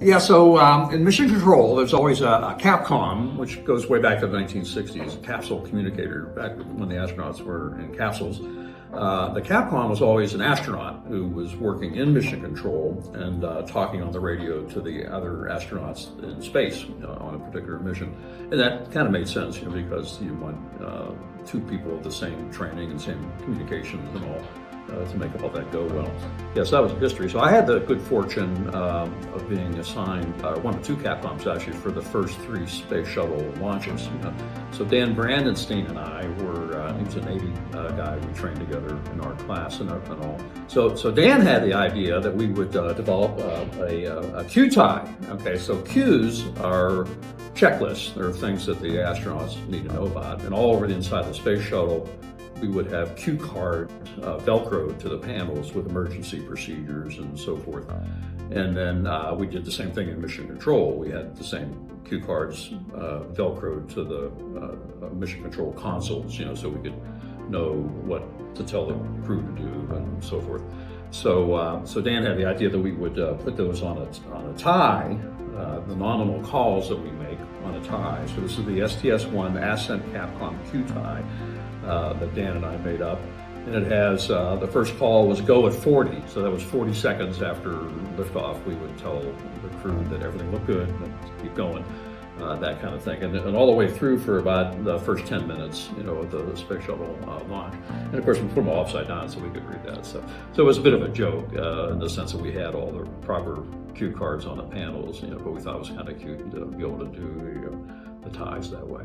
Yeah, so in mission control, there's always a CAPCOM, which goes way back to the 1960s, a capsule communicator, back when the astronauts were in capsules. The CAPCOM was always an astronaut who was working in mission control and talking on the radio to the other astronauts in space on a particular mission. And that kind of made sense, because you want two people with the same training and same communications and all. To make all that go well. Yes, that was history. So I had the good fortune of being assigned one of two CAPCOMs actually for the first 3 Space Shuttle launches. So Dan Brandenstein and I were, he was a Navy guy, we trained together in our class and all. So Dan had the idea that we would develop a Q tie. Okay, so Qs are checklists. They're things that the astronauts need to know about. And all over the inside of the Space Shuttle, we would have cue cards Velcroed to the panels with emergency procedures and so forth. And then we did the same thing in mission control. We had the same cue cards Velcroed to the mission control consoles, so we could know what to tell the crew to do and so forth. So Dan had the idea that we would put those on a tie, the nominal calls that we make on a tie. So this is the STS-1 Ascent CAPCOM Q tie that Dan and I made up. And it has, the first call was go at 40. So that was 40 seconds after liftoff. We would tell the crew that everything looked good and keep going, that kind of thing. And all the way through for about the first 10 minutes, of the Space Shuttle launch. And of course, we put them all upside down so we could read that. So it was a bit of a joke in the sense that we had all the proper cue cards on the panels, but we thought it was kind of cute to be able to do the ties that way.